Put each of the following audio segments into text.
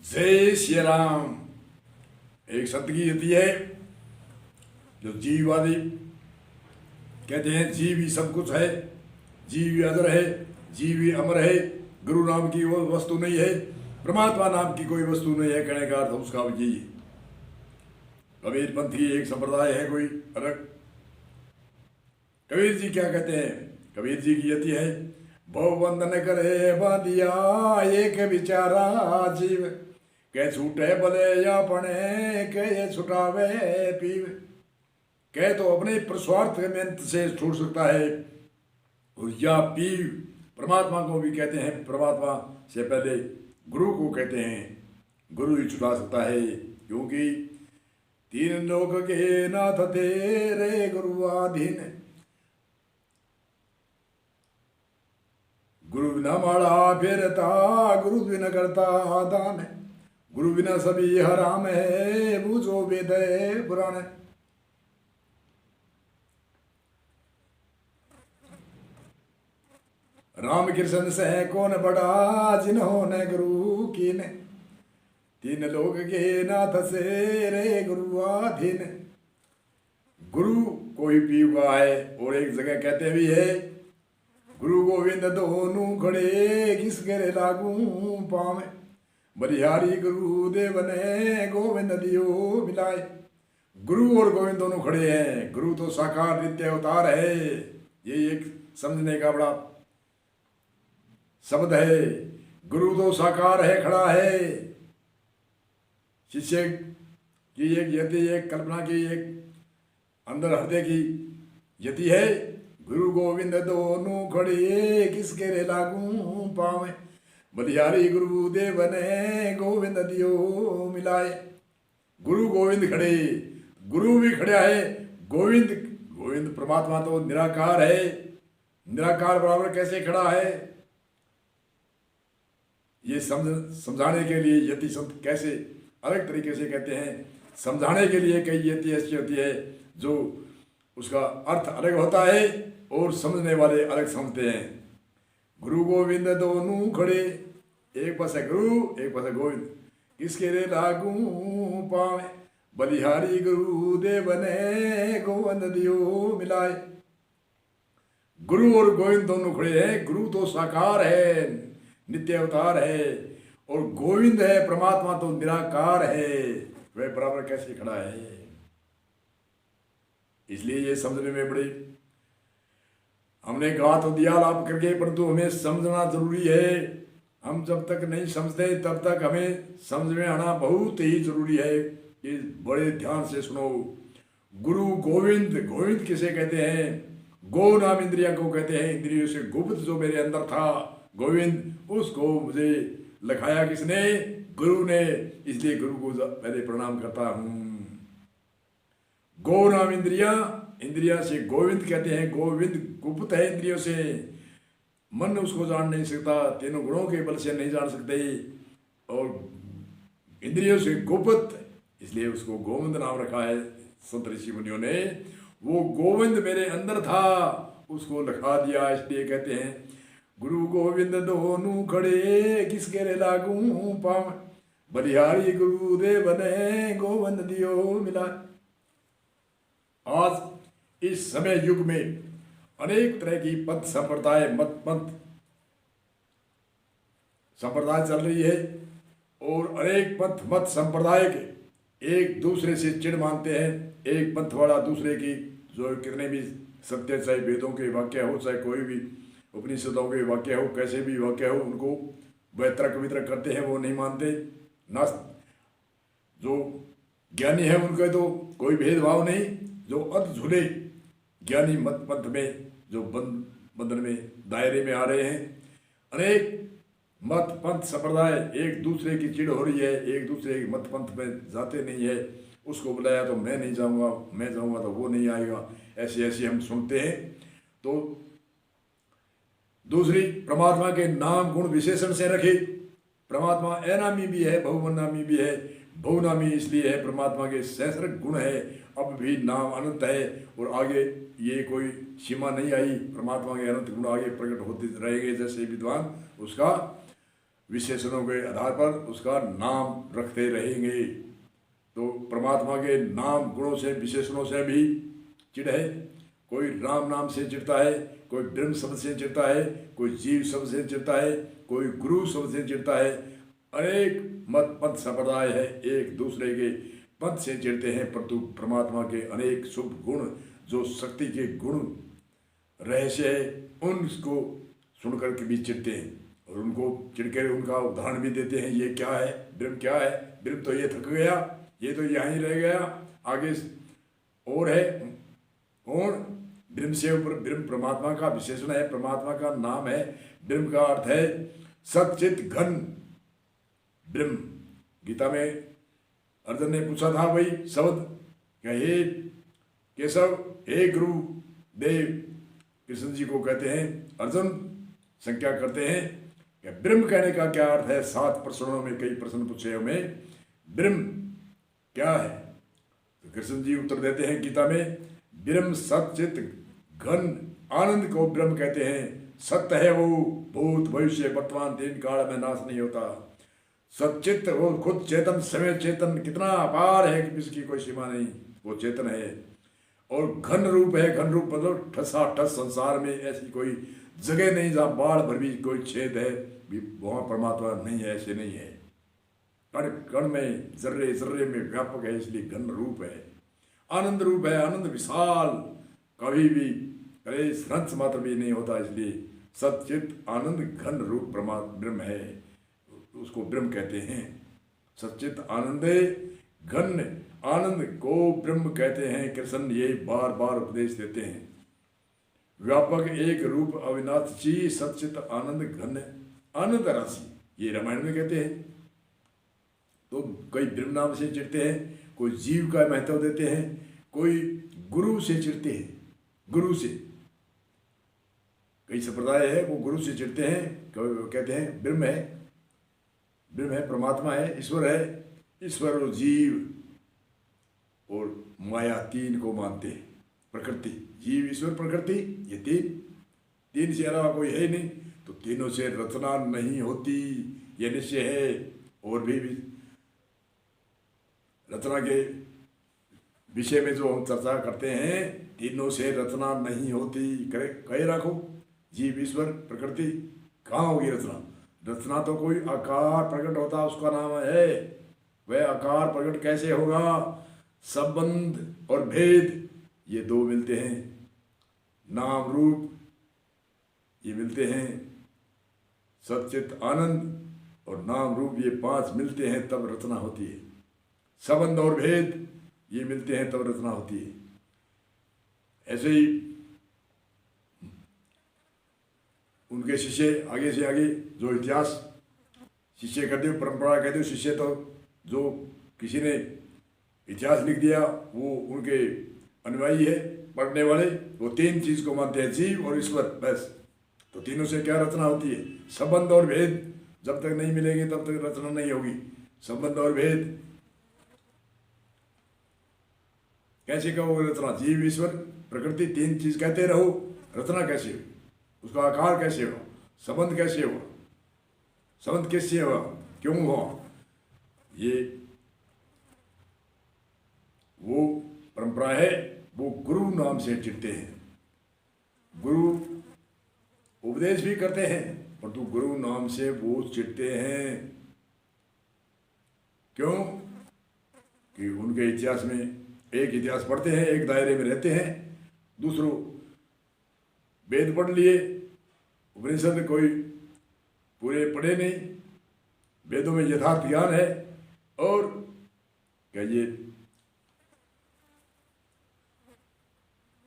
जय श्री राम। एक संत की यति है जो जीववादी कहते हैं जीव ही सब कुछ है, जीव ही अजर है, जीव ही अमर है, गुरु नाम की वो वस्तु नहीं है, परमात्मा नाम की कोई वस्तु नहीं है। कहने का अर्थ उसका यही है। कबीर पंथ की एक संप्रदाय है कोई अलग। कबीर जी क्या कहते हैं? कबीर जी की यति है, भव बंधन करे बांधिया एक विचारा जीव, कह छूटे भले या पणे कह छुटावे पीव। कह तो अपने प्रस्वार्थ में से छूट सकता है, और या पीव परमात्मा को भी कहते हैं। परमात्मा से पहले गुरु को कहते हैं, गुरु ही छुटा सकता है। क्योंकि तीन लोक के नाथ तेरे गुरु आधीन, गुरु बिना माड़ा फेरता गुरु बिना करता दान, गुरु बिना सभी हराम है बूझो वेद पुराण। राम कृष्ण से कौन बड़ा जिन्होंने गुरु कीन, तीन लोग के नाथ से रे गुरु आधीन। गुरु कोई पीव का है, और एक जगह कहते भी है, गुरु गोविंद दोनों खड़े किसके लागू पावे, बलिहारी गुरु देव ने गोविंद दियो मिलाए। गुरु और गोविंद दोनों खड़े हैं। गुरु तो साकार नित्य अवतार है, ये एक समझने का बड़ा शब्द है। गुरु तो साकार है, खड़ा है। शिष्य की एक यति, एक कल्पना की, एक अंदर हृदय की यति है। गुरु गोविंद दोनों खड़े किसके रे लागू पावे, बलिहारी गुरु देव ने गोविंद दियो मिलाए। गुरु गोविंद खड़े, गुरु भी खड़ा है। गोविंद गोविंद परमात्मा तो निराकार है, निराकार बराबर कैसे खड़ा है, ये समझाने के लिए यति संत कैसे अलग तरीके से कहते हैं। समझाने के लिए कई यति ऐसी होती है जो उसका अर्थ अलग होता है और समझने वाले अलग समझते हैं। गुरु गोविंद दोनों खड़े, एक पास है गुरु एक पास है गोविंद, किसके रे लागू पावे, बलिहारी गुरु देव ने गोविंद दियो मिलाए। गुरु और गोविंद दोनों खड़े हैं। गुरु तो साकार है, नित्य अवतार है, और गोविंद है परमात्मा तो निराकार है, वह बराबर कैसे खड़ा है। इसलिए ये समझने में बड़े, हमने गा तो दिया लाभ करके, परंतु हमें समझना जरूरी है। हम जब तक नहीं समझते तब तक हमें समझ में आना बहुत ही जरूरी है। ये बड़े ध्यान से सुनो। गुरु गोविंद, गोविंद किसे कहते हैं? गो नाम इंद्रिया को कहते हैं। इंद्रियों से गुप्त जो मेरे अंदर था गोविंद, उसको मुझे लिखाया किसने? गुरु ने। इसलिए गुरु को पहले प्रणाम करता हूं। गो नाम इंद्रिया, इंद्रिया से गोविंद कहते हैं। गोविंद गुप्त है इंद्रियों से, मन उसको जान नहीं सकता, तीनों गुणों के बल से नहीं जान सकते, और इंद्रियों से गुप्त, इसलिए उसको गोविंद नाम रखा है संत ऋषि मुनियों ने। वो गोविंद मेरे अंदर था, उसको लिखा दिया, इसलिए कहते हैं गुरु गोविंद दोनों खड़े किसके रे लागू पाव, बलिहारी गुरु देव ने गोविंद दियो मिला। आज इस समय युग में अनेक तरह की पंथ संप्रदाय, मत पंथ संप्रदाय चल रही है, और अनेक पंथ मत संप्रदाय के एक दूसरे से चिढ़ मानते हैं। एक पंथ वाला दूसरे की, जो कितने भी सत्य, चाहे वेदों के वाक्य हो, चाहे कोई भी उपनिषदों के वाक्य हो, कैसे भी वाक्य हो, उनको वह तर्क वितर्क करते हैं, वो नहीं मानते। ना जो ज्ञानी है उनके तो कोई भेदभाव नहीं। जो अध झूले ज्ञानी मत पंथ में जो बंधन में दायरे में आ रहे हैं, अनेक मत पंथ संप्रदाय एक दूसरे की चिढ़ हो रही है, एक दूसरे के मत पंथ में जाते नहीं है। उसको बुलाया तो मैं नहीं जाऊंगा, मैं जाऊंगा तो वो नहीं आएगा, ऐसे ऐसे हम सुनते हैं। तो दूसरी, परमात्मा के नाम गुण विशेषण से रखे। परमात्मा अनामी भी है, बहुनामी भी है। बहुनामी इसलिए है, परमात्मा के सहस्र गुण है, अब भी नाम अनंत है, और आगे ये कोई सीमा नहीं आई। परमात्मा के अनंत गुण आगे प्रकट होते रहेंगे, जैसे विद्वान उसका विशेषणों के आधार पर उसका नाम रखते रहेंगे। तो परमात्मा के नाम गुणों से विशेषणों से भी चिढ़ है। कोई राम नाम से चिढ़ता है, कोई ब्रह्म शब्द से चिढ़ता है, कोई जीव शब्द से चिढ़ता है, कोई गुरु शब्द से चिढ़ता है। अनेक मत पंथ संप्रदाय है, एक दूसरे के पंथ से चिढ़ते हैं, परंतु परमात्मा के अनेक शुभ गुण जो शक्ति के गुण रहस्य है उनको सुनकर के भी चिढ़ते हैं और उनको चिढ़कर उनका उदाहरण भी देते हैं। ये क्या है, ब्रह्म क्या है, ब्रह्म तो ये थक गया, ये तो यहाँ ही रह गया, आगे और है। और ब्रह्म से ऊपर ब्रह्म परमात्मा का विशेषण है, परमात्मा का नाम है। ब्रह्म का अर्थ है सच्चित घन ब्रह्म। गीता में अर्जुन ने पूछा था वही शब्द, क्या हे केशव, हे गुरु देव, कृष्ण जी को कहते हैं, अर्जुन संख्या करते हैं कि ब्रह्म कहने का क्या अर्थ है। 7 प्रश्नों में कई प्रश्न पूछे हमें, ब्रह्म क्या है। तो कृष्ण जी उत्तर देते हैं गीता में, ब्रह्म सच्चित घन आनंद को ब्रह्म कहते हैं। सत्य है वो, भूत भविष्य वर्तमान 3 काल में नाश नहीं होता। सच्चित वो खुद चेतन, समय चेतन कितना अपार है कि इसकी कोई सीमा नहीं, वो चेतन है। और घन रूप है, घन रूप मतलब ठसाठस संसार में ऐसी कोई जगह नहीं जहाँ बाढ़ भर भी कोई छेद है, वहाँ परमात्मा नहीं है, ऐसे नहीं है। कण कण में, जर्रे जर्रे में व्यापक है, इसलिए घन रूप है। आनंद रूप है, आनंद विशाल, कभी भी कलेश रंच मात्र भी नहीं होता, इसलिए सच्चित आनंद घन रूप परमात्मा ब्रह्म है, उसको ब्रह्म कहते हैं। सच्चित आनंदे घन आनंद को ब्रह्म कहते हैं। कृष्ण ये बार बार उपदेश देते हैं। व्यापक एक रूप अविनाशी सच्चित आनंद घन आनंद राशि, ये रामायण में कहते हैं। तो कोई ब्रह्म नाम से चिढ़ते हैं, कोई जीव का महत्व देते हैं, कोई गुरु से चिढ़ते हैं। गुरु से कई संप्रदाय है वो गुरु से चिढ़ते हैं, कहते हैं ब्रह्म है, ब्रह्म है, परमात्मा है, ईश्वर है। ईश्वर और जीव और माया 3 को मानते हैं। प्रकृति, जीव, ईश्वर, प्रकृति, ये 3 से अलावा कोई है ही नहीं। तो तीनों से रचना नहीं होती, ये निश्चय है। और भी रचना के विषय में जो हम चर्चा करते हैं, तीनों से रचना नहीं होती, कहे रखो, जीव, ईश्वर, प्रकृति, कहाँ होगी रचना। रचना तो कोई आकार प्रकट होता, उसका नाम है। वह आकार प्रकट कैसे होगा। संबंध और भेद ये 2 मिलते हैं, नाम रूप ये मिलते हैं, सच्चित आनंद और नाम रूप ये 5 मिलते हैं तब रचना होती है। संबंध और भेद ये मिलते हैं तब रचना होती है। ऐसे ही उनके शिष्य आगे से आगे जो इतिहास शिष्य कहते हो, परंपरा कहते हो, शिष्य तो जो किसी ने इतिहास लिख दिया वो उनके अनुयायी है, पढ़ने वाले। वो 3 चीज को मानते हैं, जीव और ईश्वर, बस। तो तीनों से क्या रचना होती है। संबंध और भेद जब तक नहीं मिलेंगे तब तक रचना नहीं होगी। संबंध और भेद कैसे कहोगे रचना। जीव, ईश्वर, प्रकृति 3 चीज कहते रहो, रचना कैसे होगी, उसका आकार कैसे होगा, संबंध कैसे होगा, संबंध किससे होगा, क्यों हुआ। ये वो परंपरा है, वो गुरु नाम से चिढ़ते हैं। गुरु उपदेश भी करते हैं, परंतु गुरु नाम से वो चिढ़ते हैं। क्यों कि उनके इतिहास में एक इतिहास पढ़ते हैं, एक दायरे में रहते हैं, दूसरों वेद पढ़ लिए, उपनिषद कोई पूरे पढ़े नहीं, वेदों में यथार्थ ज्ञान है। और क्या ये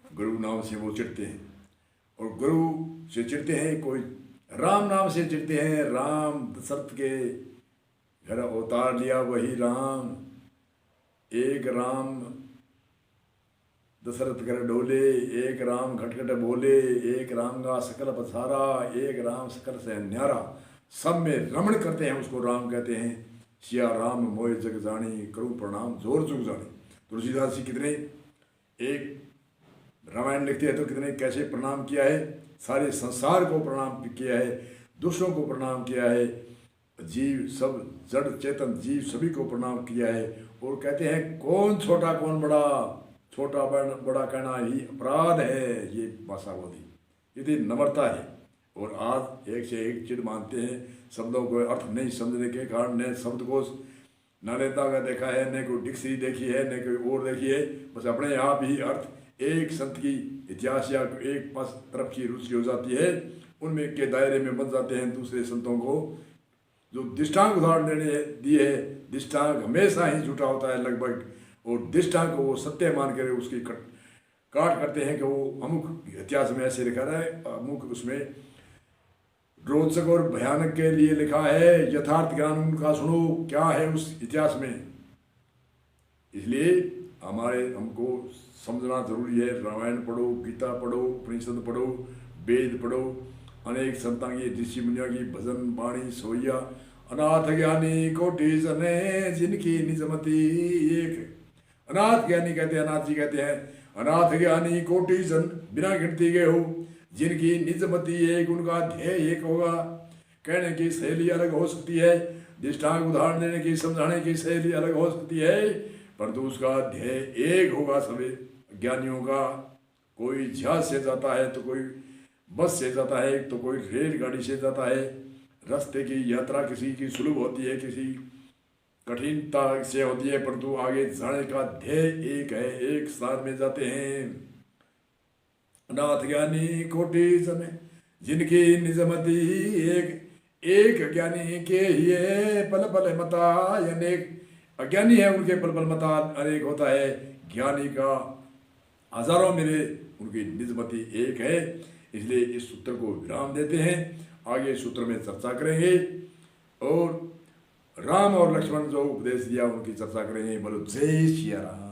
गुरु नाम से वो चिढ़ते हैं। और गुरु से चिढ़ते हैं, कोई राम नाम से चिढ़ते हैं। राम दशरथ के घर अवतार लिया वही राम, एक राम दशरथ घर डोले, एक राम घटघट बोले, एक राम का सकल पसारा, एक राम सकल से न्यारा। सब में रमण करते हैं, उसको राम कहते हैं। सिया राम मोय जग जानी, करूँ प्रणाम जोर जुग जानी। तुलसीदास जी कितने एक रामायण लिखते हैं तो कितने कैसे प्रणाम किया है, सारे संसार को प्रणाम किया है, दूसरों को प्रणाम किया है, जीव सब जड़ चेतन जीव सभी को प्रणाम किया है। और कहते हैं कौन छोटा कौन बड़ा, छोटा बड़ा कहना ही अपराध है, ये भाषा बोली, इतनी नम्रता है। और आज एक से एक चिड़ मानते हैं, शब्दों को अर्थ नहीं समझने के कारण ने शब्दकोश न नेता का देखा है, न कोई डिक्शनरी देखी है, न कोई और देखी है, बस अपने आप ही अर्थ एक संत की इतिहास या एक पास तरफ की रुचि हो जाती है, उनमें के दायरे में बन जाते हैं। दूसरे संतों को जो दृष्टांत उदाहरण देने दिए है, दृष्टांत हमेशा ही झूठा होता है लगभग, और दृष्टांत को वो सत्य मान कर उसकी काट करते हैं कि वो अमुक इतिहास में ऐसे लिखा है, अमुक उसमें रोचक और भयानक के लिए लिखा है, यथार्थ ज्ञान उनका सुनो क्या है उस इतिहास में। इसलिए हमको समझना जरूरी है। रामायण पढ़ो, गीता पढ़ो, उपनिषद पढ़ो, वेद पढ़ो, अनेक संतां की ऋषि मुनियों की भजन वाणी सोइया, अनाथ ज्ञानी कोटि जने जिनकी निजमति एक। अनाथ ज्ञानी कहते हैं, अनाथ जी कहते हैं, अनाथ ज्ञानी कोटि जन बिना गिनती के हो, जिनकी निजमति एक, उनका ध्येय एक होगा। कहने की शैली अलग हो सकती है, दृष्टांत उदाहरण देने की समझाने की शैली अलग हो सकती है, परंतु उसका ध्येय एक होगा सभी ज्ञानियों का। कोई जहाज से जाता है तो कोई बस से जाता है, तो कोई रेलगाड़ी से जाता है। रास्ते की यात्रा किसी की सुलभ होती है, किसी कठिनता से होती है, परंतु आगे जाने का ध्येय एक है, एक स्थान में जाते हैं। अनाथ ज्ञानी कोटि जन जिनकी निजमति एक, एक ज्ञानी के ये पल पल मता, अनेक अज्ञानी है उनके पल पल मता अनेक होता है, ज्ञानी का हजारों मिले, उनकी निजमति एक है। इसलिए इस सूत्र को विराम देते हैं, आगे सूत्र में चर्चा करेंगे और राम और लक्ष्मण जो उपदेश दिया उनकी चर्चा करेंगे। बोलो जय सिया राम।